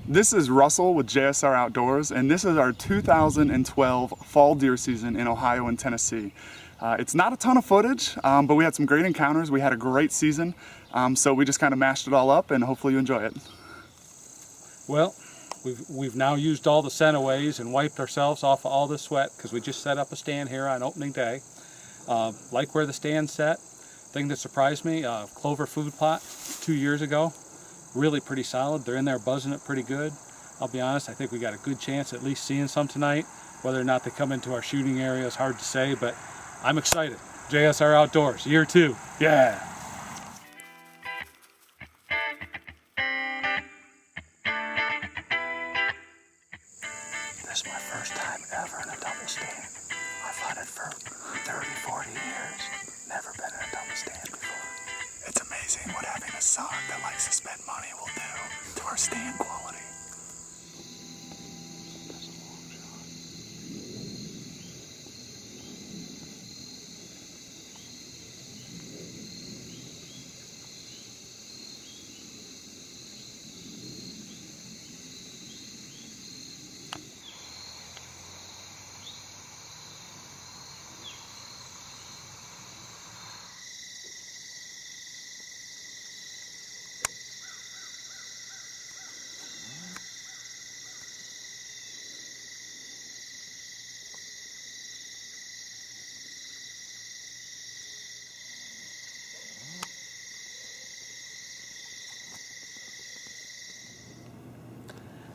This is Russell with JSR Outdoors, and this is our 2012 fall deer season in Ohio and Tennessee. It's not a ton of footage, but we had some great encounters. We had a great season, so we just kind of mashed it all up, and hopefully you enjoy it. Well, we've now used all the scent-aways and wiped ourselves off of all the sweat because we just set up a stand here on opening day. Like where the stand set. Thing that surprised me, clover food plot 2 years ago. Really pretty solid. They're in there buzzing it pretty good. I'll be honest, I think we got a good chance at least seeing some tonight. Whether or not they come into our shooting area is hard to say, but I'm excited. JSR Outdoors, year 2. Yeah! This is my first time ever in a double stand. I've hunted for 30, 40 years. Never been in a double stand before. It's amazing what having a son that likes to spend money will do to our stand quality.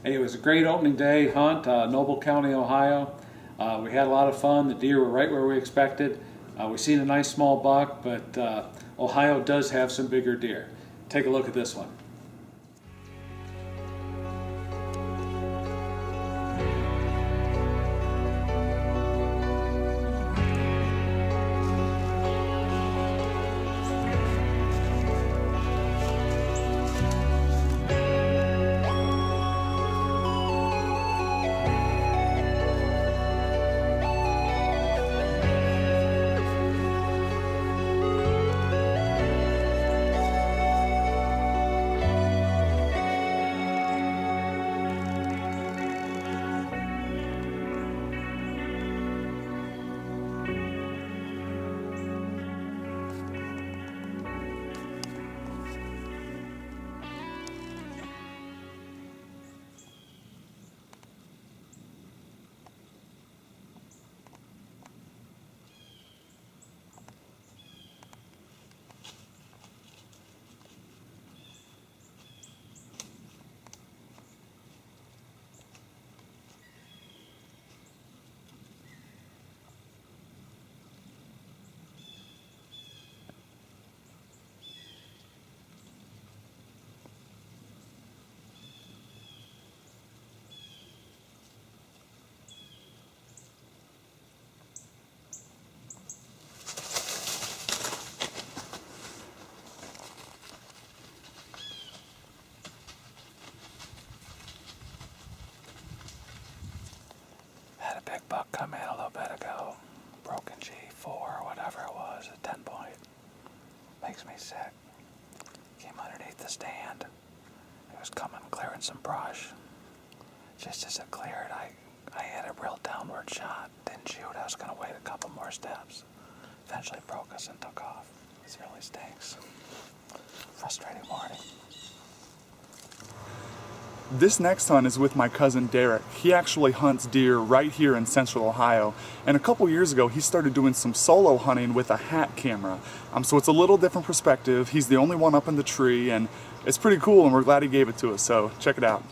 Hey, it was a great opening day hunt, Noble County, Ohio. We had a lot of fun. The deer were right where we expected. We seen a nice small buck, but Ohio does have some bigger deer. Take a look at this one. Had a big buck come in a little bit ago. Broken G4 or whatever it was, a 10 point. Makes me sick. Came underneath the stand. It was coming, clearing some brush. Just as it cleared, I had a real downward shot. Didn't shoot. I was going to wait a couple more steps. Eventually broke us and took off. This really stinks. Frustrating morning. This next hunt is with my cousin Derek. He actually hunts deer right here in central Ohio, and a couple years ago he started doing some solo hunting with a hat camera. So it's a little different perspective. He's the only one up in the tree, and it's pretty cool, and we're glad he gave it to us, so check it out.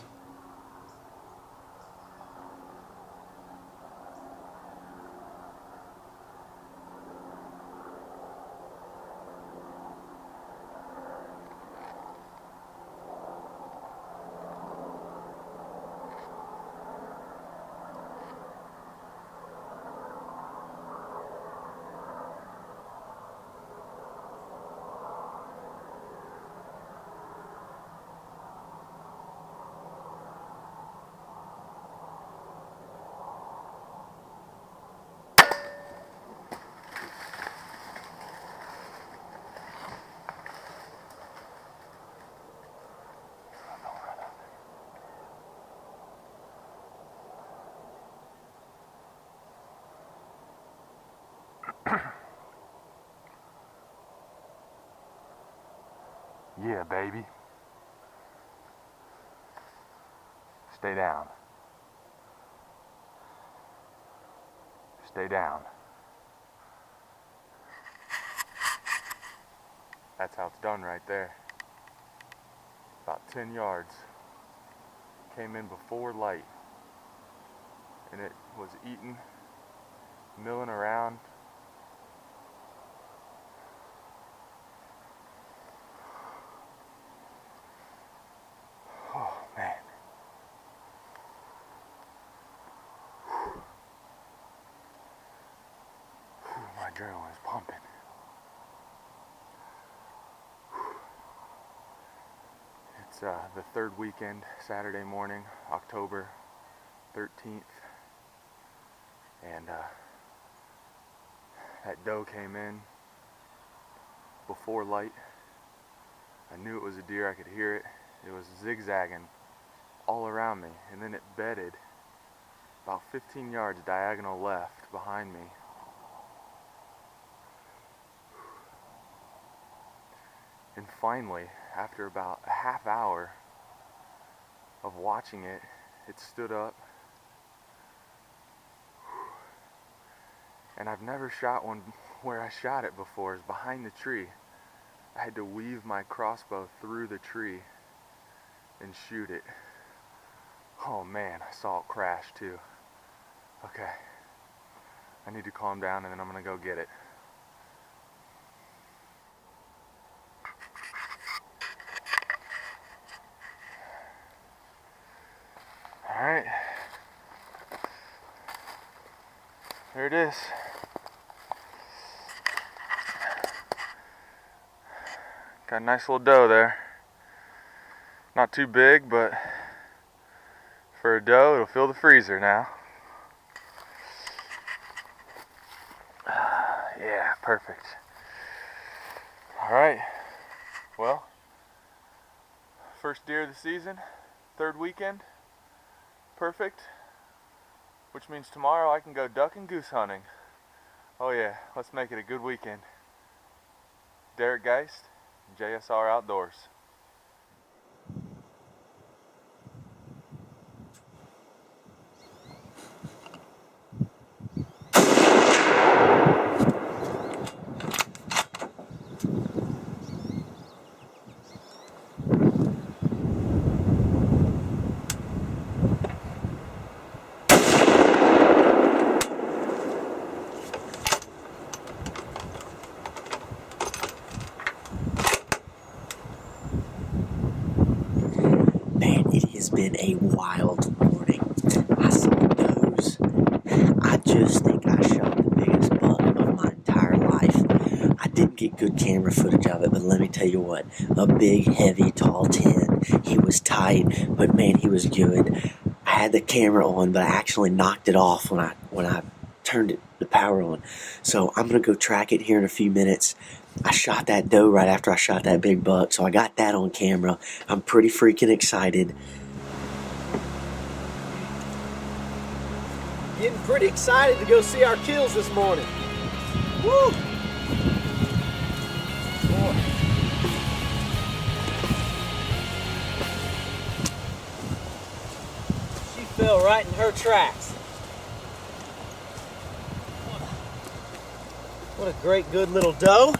Yeah, baby. Stay down. Stay down. That's how it's done right there. About 10 yards. Came in before light. And it was eating, milling around. Oh, man. My adrenaline is pumping. It's the third weekend, Saturday morning, October 13th. And that doe came in before light. I knew it was a deer, I could hear it. It was zigzagging all around me, and then it bedded about 15 yards diagonal left behind me. And finally, after about a half hour of watching it, it stood up. And I've never shot one where I shot it before. It's behind the tree. I had to weave my crossbow through the tree and shoot it. Oh man, I saw it crash too. Okay, I need to calm down and then I'm gonna go get it. All right, there it is. Got a nice little doe there. Not too big, but for a doe, it'll fill the freezer now. Yeah, perfect. All right, well, first deer of the season, third weekend, perfect, which means tomorrow I can go duck and goose hunting. Oh yeah, let's make it a good weekend. Derek Geist, JSR Outdoors. It's been a wild morning. I saw does. I just think I shot the biggest buck of my entire life. I didn't get good camera footage of it, but let me tell you what, a big, heavy, tall 10. He was tight, but man, he was good. I had the camera on, but I actually knocked it off when I turned the power on. So I'm gonna go track it here in a few minutes. I shot that doe right after I shot that big buck, so I got that on camera. I'm pretty freaking excited. Getting pretty excited to go see our kills this morning. Woo! Boy. She fell right in her tracks. What a great, good little doe.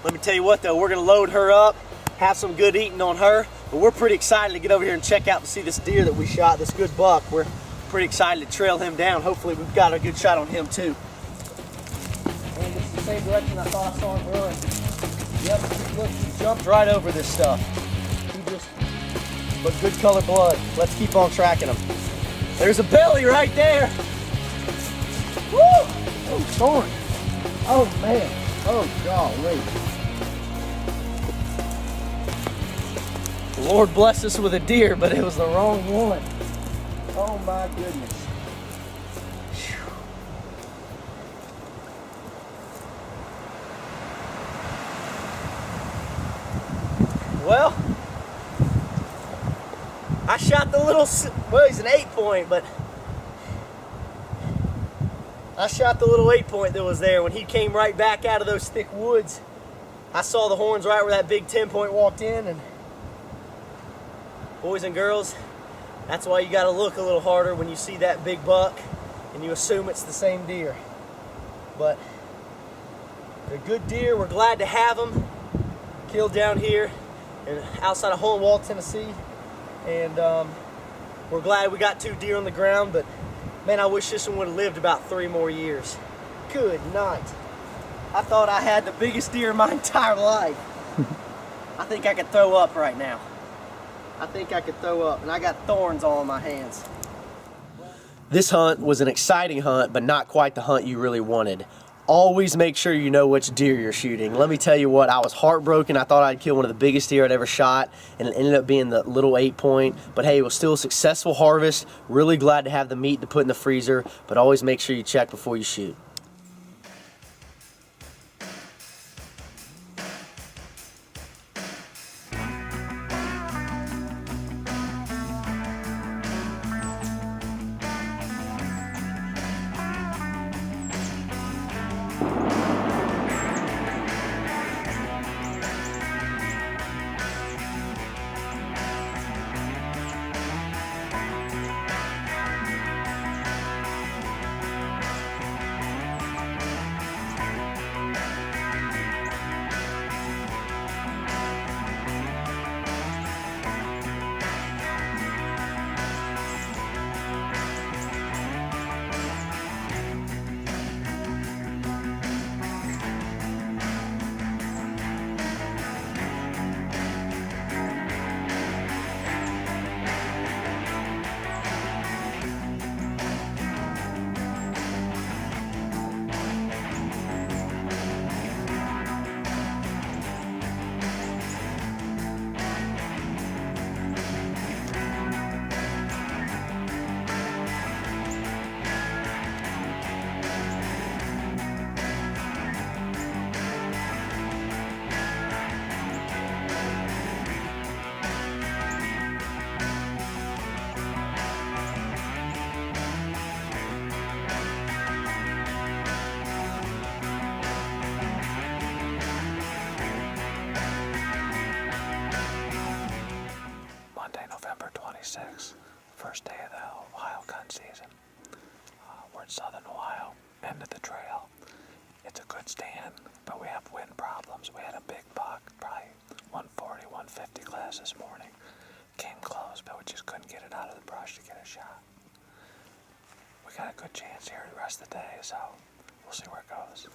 Let me tell you what though, we're gonna load her up, have some good eating on her, but we're pretty excited to get over here and check out to see this deer that we shot, this good buck. We're pretty excited to trail him down. Hopefully we've got a good shot on him too. And this is the same direction I thought I saw him run. Yep, look, he jumped right over this stuff. But good color blood. Let's keep on tracking him. There's a belly right there. Woo! Oh, thorn. Oh man. Oh golly. The Lord blessed us with a deer, but it was the wrong one. Oh my goodness. Whew. Well, I shot the little, well, he's an 8-point, but I shot the little 8-point that was there when he came right back out of those thick woods. I saw the horns right where that big 10-point walked in, and boys and girls, that's why you gotta look a little harder when you see that big buck and you assume it's the same deer. But they're good deer. We're glad to have them killed down here and outside of Hole in Wall, Tennessee. And we're glad we got 2 deer on the ground, but man, I wish this one would have lived about 3 more years. Good night. I thought I had the biggest deer in my entire life. I think I could throw up right now. I think I could throw up, and I got thorns all in my hands. This hunt was an exciting hunt, but not quite the hunt you really wanted. Always make sure you know which deer you're shooting. Let me tell you what, I was heartbroken. I thought I'd kill one of the biggest deer I'd ever shot, and it ended up being the little 8-point. But hey, it was still a successful harvest. Really glad to have the meat to put in the freezer, but always make sure you check before you shoot. First day of the Ohio gun season. We're in southern Ohio, end of the trail. It's a good stand, but we have wind problems. We had a big buck, probably 140, 150 class this morning. Came close, but we just couldn't get it out of the brush to get a shot. We got a good chance here the rest of the day, so we'll see where it goes.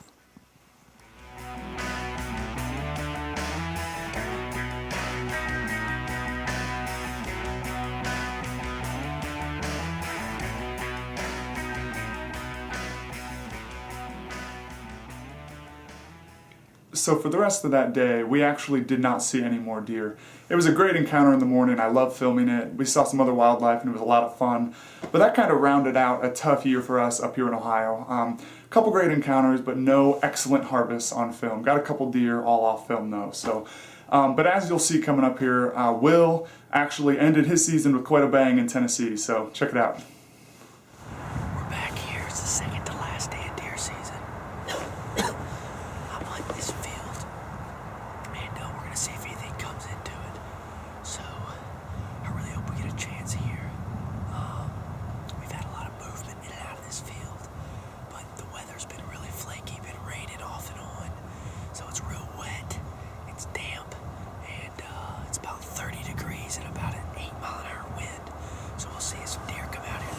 So for the rest of that day, we actually did not see any more deer. It was a great encounter in the morning. I loved filming it. We saw some other wildlife and it was a lot of fun. But that kind of rounded out a tough year for us up here in Ohio. A couple great encounters, but no excellent harvests on film. Got a couple deer all off film though. So, but as you'll see coming up here, Will actually ended his season with quite a bang in Tennessee. So check it out. We're back here. It's the second to last day of deer season. I'm on this field, and we're gonna see if anything comes into it. So I really hope we get a chance here. We've had a lot of movement in and out of this field, but the weather's been really flaky, been raining off and on, so it's real wet, it's damp, and it's about 30 degrees and about an 8-mile-an-hour wind. So we'll see if some deer come out here.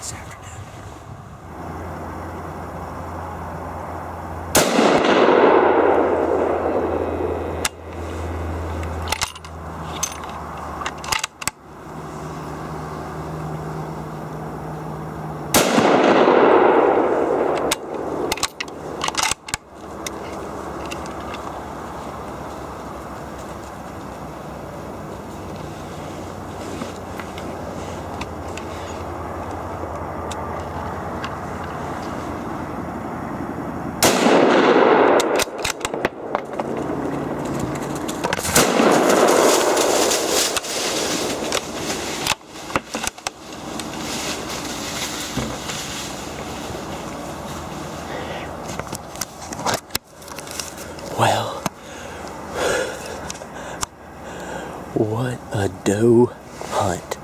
doe hunt.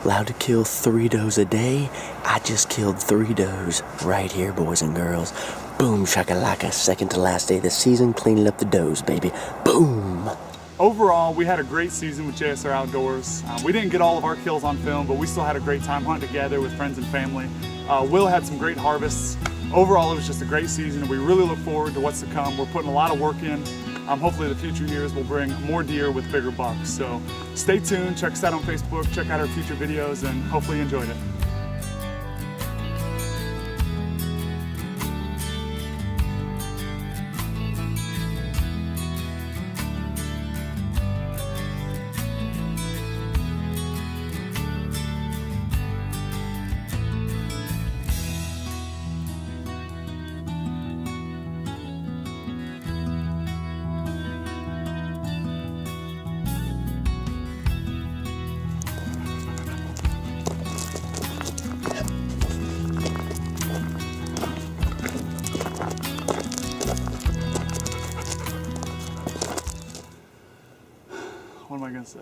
Allowed to kill 3 does a day. I just killed 3 does right here, boys and girls. Boom shakalaka, second to last day of the season, cleaning up the does, baby. Boom. Overall, we had a great season with JSR Outdoors. We didn't get all of our kills on film, but we still had a great time hunting together with friends and family. Will had some great harvests. Overall, it was just a great season, and we really look forward to what's to come. We're putting a lot of work in. Hopefully the future years will bring more deer with bigger bucks. So stay tuned, check us out on Facebook, check out our future videos, and hopefully you enjoyed it. What am I gonna say?